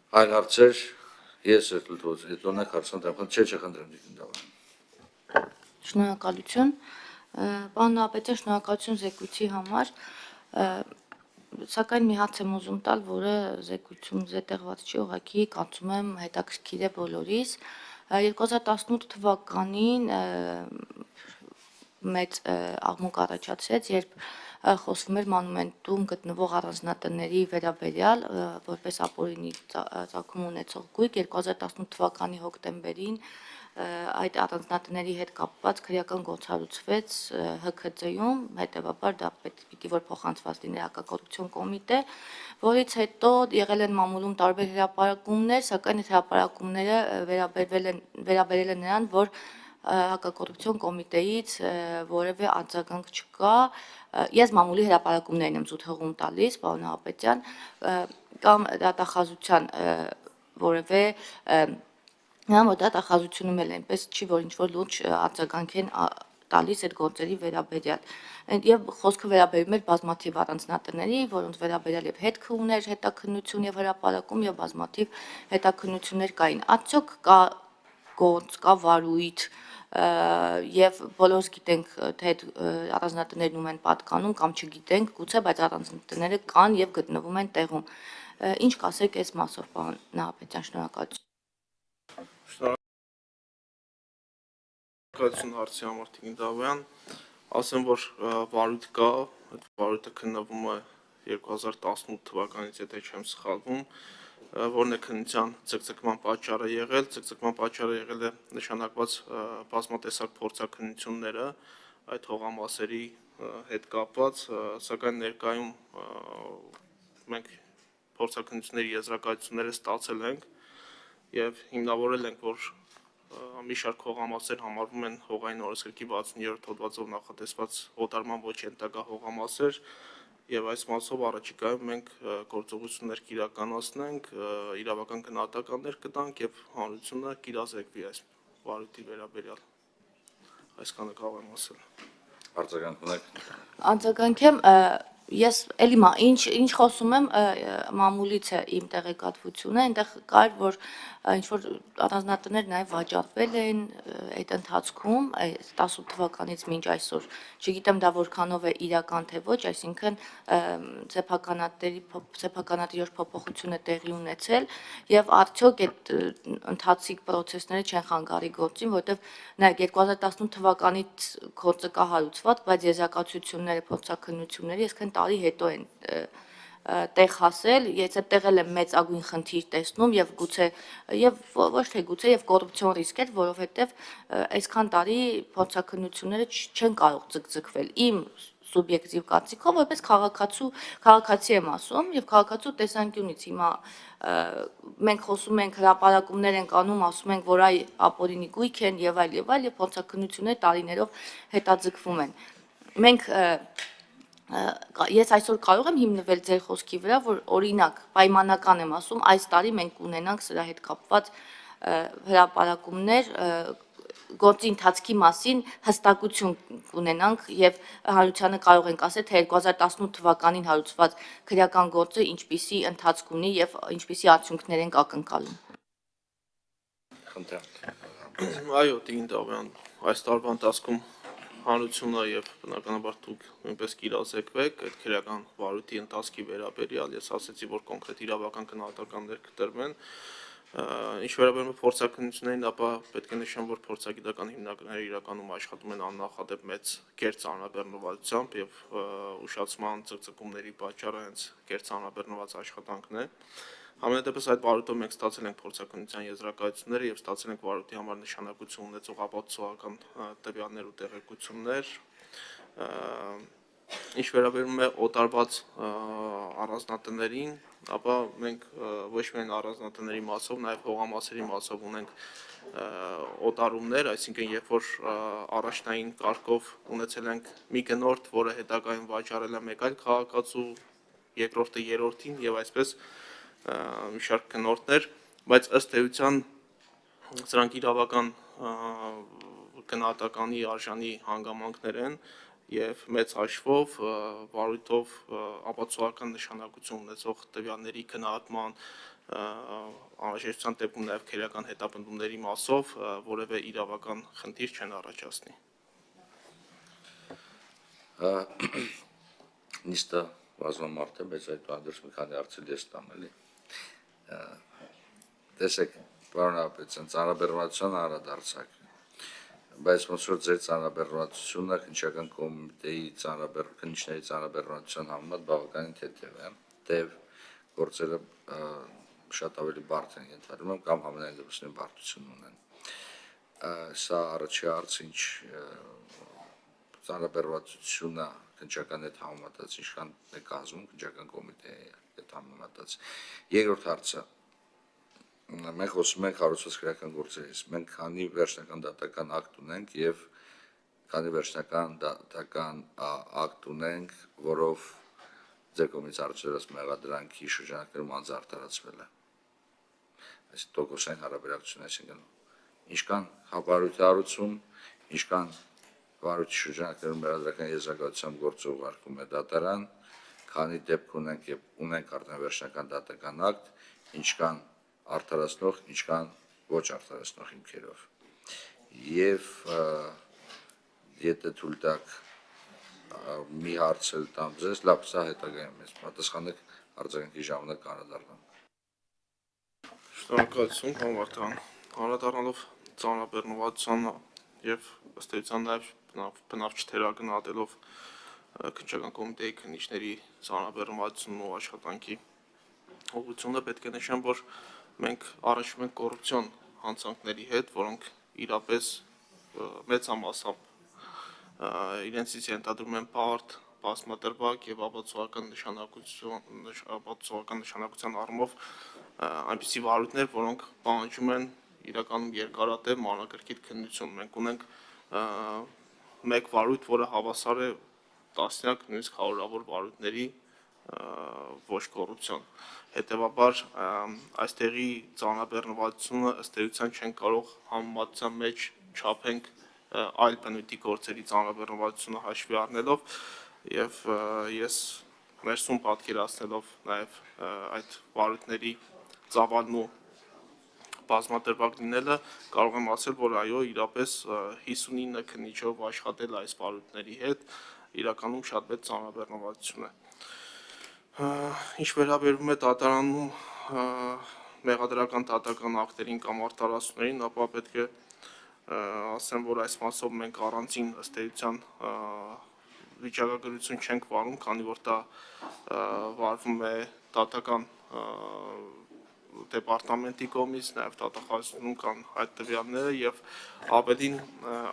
Այլ հարցեր ես հետոնեք հարցանտեմ, չխնդրեմ դիպնդավան։ Շնորհակալություն, պարոն Նահապետյան, շնորհակալություն զեկույցի համար, սակայն մի հաց եմ ուզում տալ, որը զեկույցում զետեղված չի, ուղղակի կարծում եմ հետաքրքիր է բոլորիս։ 2018 թվականին մեծ աղմուկ առաջացրեց, երբ խոսվում էր մանումենտում գտնվող առանձնատների վերաբերյալ, որպես ապօրինի ծագում ունեցող գույք, 2018 թվականի հոկտեմբերին այդ առանձնատների հետ կապված քրեական գործառույթվեց ՀՔԾ-ում, հետևաբար դա պիտի որ փոխանցված լինի հակակոռուպցիոն կոմիտե, որից հետո եղել են մամուլում տարբեր հրապարակումներ, սակայն այդ հրապարակումները վերաբերել են նրան, որ հակակոռուպցիոն կոմիտեից որևէ արձագանք չկա, ես մամուլի հրապարակումներն եմ զուտ հղում տալիս, պարոն Նահապետյան, կամ դատախազության որևէ Նրան որ դատախազությունում էլ այնպես չի, որ ինչ-որ լուրջ արձագանք են տալիս այդ գործերի վերաբերյալ։ Եվ խոսքը վերաբերում էր բազմաթիվ առանձնատների, որոնց վերաբերյալ եւ հետք ուներ հետաքննություն եւ հրապարակում եւ բազմաթիվ հետաքննություններ կային։ Արդյոք կա գործ, կա վարույթ եւ բոլորս գիտենք, թե այդ առանձնատներն ում են պատկանում կամ չգիտենք, գուցե, բայց առանձնատները կան եւ գտնվում են տեղում։ Ինչ կասեք այս մասով, պարոն Նահապետյան, շնորհակալություն։ Շնորհակալություն հարցի համար Տիգին ասեմ, որ վարույթ կա, այդ վարույթը քննվում է 2018 թվականից, եթե չեմ սխալվում, որն է քննության ցկցկման պատճառը եղել, ցկցկման պատճառը եղել է նշանակված բազմատեսակ փորձաքննությունները այդ հողամասերի հետ կապված, սակայն ներկայում մենք փորձաքննությունների եզրակացությունները ստացել ենք եւ հիմնավորել ենք, որ մի շարք հողամասեր համարվում են հողային օրենսգրքի 67-րդ հոդվածով նախատեսված օտարման ոչ ենթակա հողամասեր եւ այս մասով առաջիկայում մենք գործողություններ կիրականացնենք, իրավական գնահատականներ կտանք եւ հանրությունը կիրազեկվի այս վարույթի վերաբերյալ։ Այսքանը կարող եմ ասել։ Արձագանք ունեք։ Արձագանք եմ, ես էլի ինչ խոսում եմ մամուլից է իմ տեղեկատվությունը, այնտեղ կար, որ ինչ-որ առանձնատներ նաև վաճառվել են այդ ընթացքում, 18 թվականից մինչ այսօր, չգիտեմ դա որքանով է իրական թե ոչ, այսինքն սեփականատիրոջ փոփոխություն է տեղի ունեցել եւ արդյոք այդ ընթացիկ process-ները չեն խանգարի գործին, որտեվ նայեք 2018 թվականից գործը կա հարուցված, բայց եզրակացությունները, փորձաքննությունները այսքան տարի հետո են տեղ հասել, ես այդտեղ եմ մեծագույն խնդիր տեսնում եւ գուցե եւ ոչ թե գուցե եւ կոռուպցիոն ռիսկ էր, որովհետեւ այսքան տարի փորձաքննությունները չեն կարող ձգձգվել։ Իմ սուբյեկտիվ կարծիքով, որպես քաղաքացի եմ ասում եւ քաղաքացու տեսանկյունից հիմա մենք խոսում ենք հրապարակումներ ենք անում, ասում ենք, որ այ ապօրինի գույք են եւ այլ եւ փորձաքննությունները տարիներով հետաձգվում են։ Մենք ես այսօր կարող եմ հիմնվել ձեր խոսքի վրա, որ օրինակ պայմանական եմ ասում, այս տարի մենք ունենանք սրա հետ կապված հրապարակումներ գործի ընթացքի մասին հստակություն կունենանք եւ հանրությանը կարող ենք ասել, թե 2018 թվականին հարուցված քրեական գործը ինչպիսի ընթացք ունի եւ ինչպիսի արդյունքներ ենք ակնկալում։ Խնդրեմ։ Այո, Տիգին, այս տարվա ընթացքում հանրությունը եւ բնականաբար դուք նույնպես կիրազեկվեք այդ քրեական վարույթի ընթացքի վերաբերյալ, ես ասացի, որ կոնկրետ իրավական գնահատականներ կտրվեն։ Ինչ վերաբերում է փորձաքննություններին, ապա պետք է նշեմ, որ փորձագիտական հիմնարկները իրականում աշխատում են աննախադեպ մեծ կերտ անաբեռնվածությամբ եւ ուշացման ցկցկումների պատճառը հենց կերտ անաբեռնված աշխատանքն է։ Համենայնդեպս այդ վարույթով մենք ստացել ենք փորձաքննության եզրակացությունները եւ ստացել ենք վարույթի համար նշանակություն ունեցող ապացուցողական տվյալներ ու տեղեկություններ։ Ինչ վերաբերում է օտարված առանձնատներին, ապա մենք ոչ միայն առանձնատների մասով, նաև հողամասերի մասով ունենք օտարումներ, այսինքն երբ որ առաջնային կարգով ունեցել ենք մի գնորդ, որը հետագայում վաճառել է մեկ այլ քաղաքացու, երկրորդը երրորդին եւ այսպես մի շարք գնորդներ, բայց ըստ էության սրանք իրավական գնահատականի արժանի հանգամանքներ են եւ մեծ հաշվով վարույթով ապացուցողական նշանակություն ունեցող տվյալների քննադատման անհրաժեշտության դեպքում նաեւ քերական հետապնդումների մասով որևէ իրավական խնդիր չեն առաջացնի։ Նիստը բազմամարդ է, բայց այդուհանդերձ մի քանի հարցեր ես տամ էլի։ Տեսեք, պարոն Ապետյան, ծանրաբեռնվածության անդրադարձակ, բայց ոնց որ ձեր ծանրաբեռնվածությունը քննչական կոմիտեի քննիչների ծանրաբեռնվածության համեմատ բավականին թեթև է, թեև գործերը շատ ավելի բարդ են ենթադրում եմ կամ համենայն դեպս նույն բարդություն ունեն։ Սա առաջի հարց, ինչ ծանրաբեռնվածությունը քննչական հետ համեմատած ինչքան է կազմում քննչական կոմիտեի հետ համեմատած։ Երկրորդ հարցը մենք խոսում ենք հարուցված քրեական գործերից, մենք քանի վերջնական դատական ակտ ունենք եւ քանի վերջնական դատական ակտ ունենք, որով ձեր կողմից արժանացած մեղադրանքի շրջանակներում անձը արդարացվել է։ Այս տոկոսային հարաբերակցություն, այսինքն ինչքան վարույթի հարուցում, ինչքան վարույթի շրջանակներում մեղադրական եզրակացությամբ գործողարկում է դատարան, քանի դեպք ունենք եւ ունենք արդեն վերջնական դատական ակտ, ինչքան արդարացնող, ինչքան ոչ արդարացնող հիմքերով։ Եվ եթե թույլ տաք մի հարց էլ տամ ձեզ, լավ, սա հետագայում ես պատասխանեք արձագանքի ժամանակ անդրադառնամ։ Շնորհակալություն, պարոն Վարդան։ Անդրադառնալով ծանրաբեռնվածությանը եւ ըստ էության նաեւ բնավ չթերագնահատելով քննչական կոմիտեի քննիչների ծանրաբեռնվածությունն ու աշխատանքի ուղղությունը, պետք է նշեմ, որ մենք առնչվում ենք կոռուպցիոն հանցանքների հետ, որոնք իրապես մեծամասամբ իրենցից ենթադրում են բարդ, բազմադրվակ եւ ապացուցողական նշանակության առումով այնպիսի վարույթներ, որոնք պահանջում են իրականում երկարատև մանրակրկիտ քննություն։ Մենք ունենք մեկ վարույթ, որը հավասար է տասնյակ, նույնիսկ հարյուրավոր վարույթների ոչ կոռուպցիոն։ Հետևաբար այստեղի ծանրաբեռնվածությունը ըստ էության չեն կարող համեմատության մեջ չափենք այլ բնույթի գործերի ծանրաբեռնվածությունը հաշվի առնելով եւ ես ներսում պատկերացնելով նաեւ այդ վարույթների ծավալն ու բազմադրվակ լինելը կարող եմ ասել, որ այո, իրապես 59 քննիչով աշխատել այս վարույթների հետ իրականում շատ մեծ ծանրաբեռնվածություն է։ Ինչ վերաբերում է դատարանում մեղադրական դատական ակտերին կամ արտարացումներին, ապա պետք է ասեմ, որ այս մասով մենք առանձին ըստ էության վիճակագրություն չենք վարում, քանի որ դա վարվում է դատական դեպարտամենտի կողմից, նաև դատախազությունում կան այդ տվյալները եւ ավելին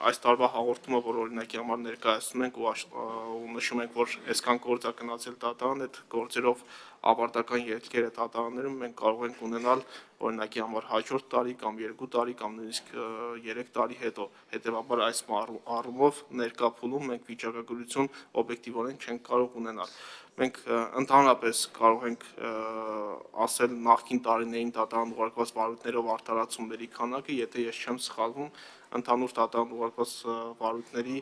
այս տարվա հաղորդումը, որ օրինակի համար ներկայացնում ենք ու նշում ենք, որ այսքան գործ է գնացել դատարան, այդ գործերով ավարտական ելքեր է դատարաններում մենք կարող ենք ունենալ օրինակի համար հաջորդ տարի կամ 2 տարի կամ նույնիսկ 3 տարի հետո։ Հետևաբար այս առումով ներկա փուլում մենք վիճակագրություն օբյեկտիվորեն չենք կարող ունենալ։ Մենք ընդհանրապես կարող ենք ասել նախկին տարիներին դատարան ուղարկված վարույթներով արդարացումների քանակը, եթե ես չեմ սխալվում, ընդհանուր դատարան ուղարկված վարույթների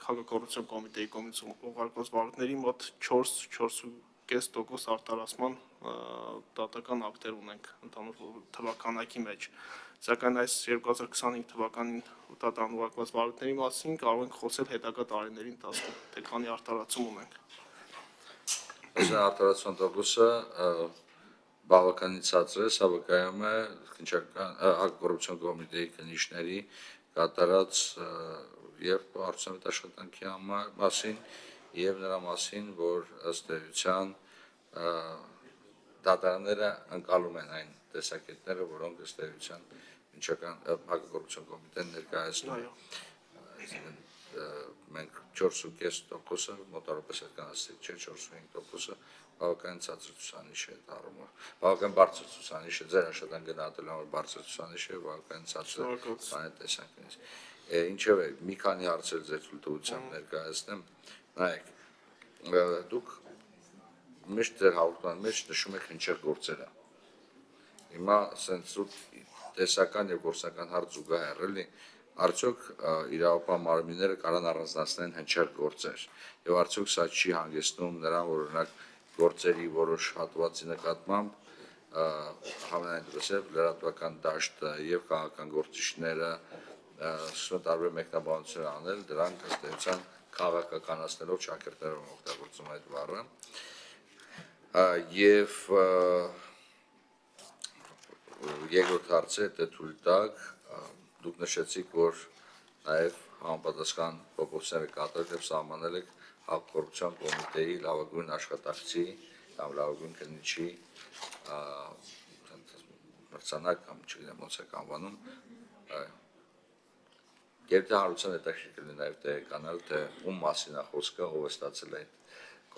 Հակակոռուպցիոն կոմիտեի կողմից ուղարկված վարույթների մոտ 4.5% արդարացման դատական ակտեր ունենք ընդհանուր թվականակի մեջ։ Սակայն այս 2025 թվականին դատարան ուղարկված վարույթների մասին կարող ենք խոսել հետագա տարիների ընթացքում, թե քանի արդարացում ունենք։ Այս արդարացման տոկոսը բավականին ցածր է, սա վկայում է Հակակոռուպցիոն կոմիտեի քննիչների կատարած եւ արդյունավետ աշխատանքի մասին եւ նրա մասին, որ ըստ էության դատարանները ընկալում են այն տեսակետները, որոնք ըստ էության Հակակոռուպցիոն կոմիտեն ներկայացնում է։ Մենք 4.5%-ը մոտավորապես այդքան ասեցիք, չէ, 4.5%-ը բավականին ցածր ցուցանիշ է դառնում։ Բավական բարձր ցուցանիշ է, ձեր աշխատանքը գնահատելու համար բարձր ցուցանիշ է, բավականին ցածր բան տեսանկյունից։ Ինչևէ, մի քանի հարցեր ձեր թույլտվությամբ ներկայացնեմ։ Նայեք, դուք միշտ ձեր հաղորդման մեջ նշում եք հնչեղ գործերը։ Հիմա ասենց տեսական եւ գործնական հարց զուգահեռ էլի, արդյոք իրավապահ մարմինները կարան առանձնացնեն հնչյալ գործեր եւ արդյոք սա չի հանգեցնում նրան, որ օրինակ գործերի որոշ հատվածի նկատմամբ համենայն դեպս լրատվական դաշտը եւ քաղաքական գործիչները սկսում տարբեր մեկնաբանություններ անել, դրանք ըստ էության քաղաքականացնելով ճակերտներով օգտագործում այդ բառը եւ երկրորդ հարցը դե թույլ տակ դուք նշեցիք, որ նաև համապատասխան փոփոխությունները կատարել եւ սահմանել եք հակակոռուպցիոն կոմիտեի լավագույն աշխատակցի կամ լավագույն քննիչի մրցանակ կամ չգիտեմ ոնց է անվանում Եթե հարցան հետաքրքիր կլինի նաև տեղեկանալ, թե ում մասին է խոսքը, ով է ստացել այդ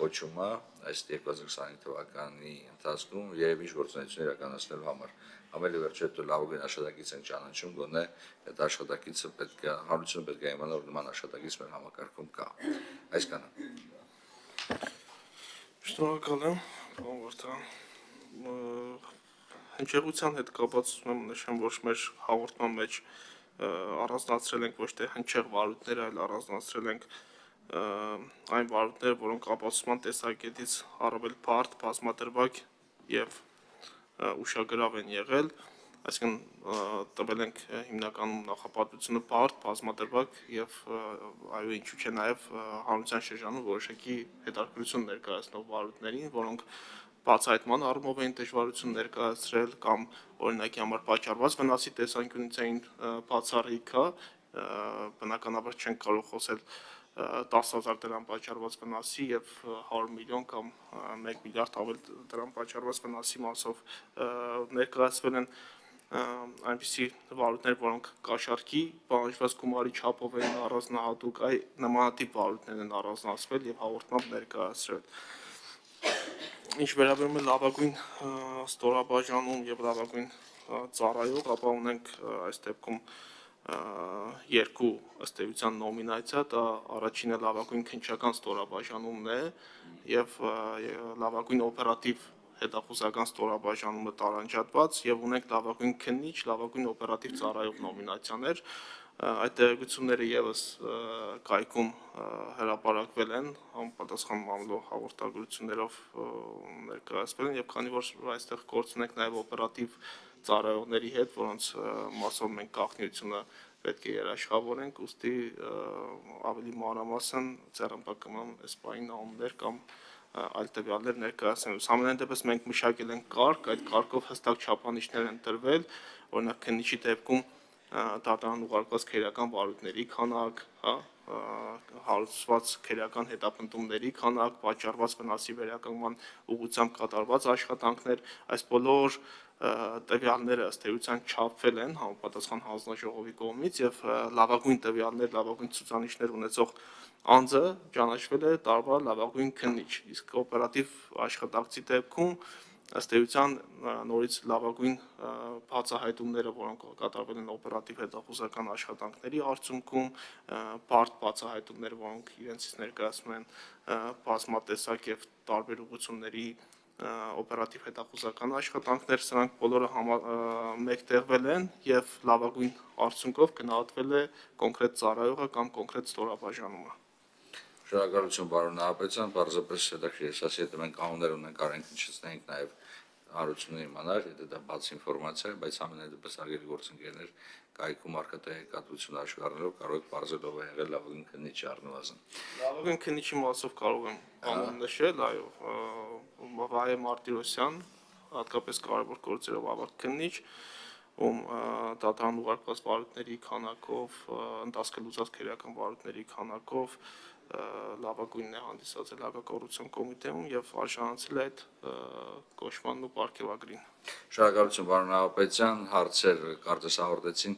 կոչումը այս 2025 թվականի ընթացքում եւ ինչ գործունեություն իրականացնելու համար։ Ամենի վերջը հետո լավագույն աշխատակից են ճանաչում, գոնե այդ աշխատակիցը պետք է հանրությունը պետք է իմանա, որ նման աշխատակից մեր համակարգում կա։ Այսքանը։ Շնորհակալ եմ, պարոն Վարդան։ Հնչեղության հետ կապված ուզում եմ նշեմ, որ մեր հաղորդման մեջ առանձնացրել ենք ոչ թե հնչեղ վարույթները, այլ առանձնացրել ենք այն վարույթները, որոնք ապացուցման տեսակետից առավել բարդ, բազմադրվակ եւ ուշագրավ են եղել, այսինքն տվել ենք հիմնականում նախապատվությունը բարդ, բազմադրվակ եւ այո ինչու՞ չէ նաեւ հանրության շրջանում որոշակի հետաքրքրություն ներկայացնող վարույթներին, որոնք բացահայտման առումով էին դժվարություն ներկայացրել կամ օրինակի համար պատճառված վնասի տեսանկյունից էին բացառիկ, բնականաբար չենք կարող խոսել 10,000 դրամ պատճառված վնասի եւ 100 միլիոն կամ 1 միլիարդ ավել դրամ պատճառված վնասի մասով ներկայացվել են այնպիսի վարույթներ, որոնք կաշառքի պահանջված գումարի չափով են առանձնահատուկ, այ նմանատիպ վարույթներ են առանձնացվել եւ հաղորդմամբ ներկայացրել։ Ինչ վերաբերում է լավագույն ստորաբաժանում եւ լավագույն ծառայող, ապա ունենք այս դեպքում երկու ըստ էության նոմինացիա, դա առաջինը լավագույն քննչական ստորաբաժանումն է եւ լավագույն օպերատիվ հետախուզական ստորաբաժանումը տարանջատված եւ ունենք լավագույն քննիչ, լավագույն օպերատիվ ծառայող նոմինացիաներ։ Այդ տեղեկությունները եւս կայքում հրապարակվել են համապատասխան մամլո հաղորդագրություններով ներկայացվել են եւ քանի որ այստեղ գործ ունենք նաեւ օպերատիվ ծառայողների հետ, որոնց մասով մենք գաղտնիությունը պետք է երաշխավորենք, ուստի ավելի մանրամասն ձեռնպա կմնամ այս բանի նամուներ կամ այլ տվյալներ ներկայացնելուց։ Համենայն դեպս մենք մշակել ենք կարգ, այդ կարգով հստակ չափանիշներ են տրվել, օրինակ քննիչի դեպքում դատարան ուղարկված քերական վարույթների քանակ, հարուցված քերական հետապնդումների քանակ, պատճառված վնասի վերականգնման ուղղությամբ կատարված աշխատանքներ, այս բոլոր տվյալները ըստ էության չափվել են համապատասխան հանձնաժողովի կողմից եւ լավագույն տվյալներ, լավագույն ցուցանիշներ ունեցող անձը ճանաչվել է տարվա լավագույն քննիչ, իսկ օպերատիվ աշխատակցի դեպքում ըստ էության նորից լավագույն բացահայտումները, որոնք կատարվել են օպերատիվ հետախուզական աշխատանքների արդյունքում, բարդ բացահայտումներ, որոնք իրենցից ներկայացնում են բազմատեսակ եւ տարբեր ուղղությունների օպերատիվ հետախուզական աշխատանքներ, սրանք բոլորը մեկտեղվել են եւ լավագույն արդյունքով գնահատվել է կոնկրետ ծառայողը կամ կոնկրետ ստորաբաժանումը։ Շնորհակալություն պարոն Նահապետյան, պարզապես հետաքրքիր է, ասի եթե մենք կանոններ ունենք, կարող ենք հնչեցնենք նաեւ հարցումներ իմանալ, եթե դա բաց ինֆորմացիա է, բայց ամենայն դեպս արգելի գործընկերներ կայքում արկատեղեկատվություն աշխարհելով կարող եք բարձրելով է եղել լավագույն քննիչի առնվազն։ Լավագույն քննիչի մասով կարող եմ անուն նշել, այո, Վահե Մարտիրոսյան, հատկապես կարևոր գործերով ավարտ քննիչ, ում դատարան ուղարկված վարույթների քանակով, ընթացքը լուծած քերական վարույթների քանակով լավագույնն է հանդիսացել հակակոռուպցիոն կոմիտեում եւ արժանացել է այդ կոչմանն ու պարգևագրին։ Շնորհակալություն պարոն Նահապետյան, հարցեր կարծես հաղորդեցին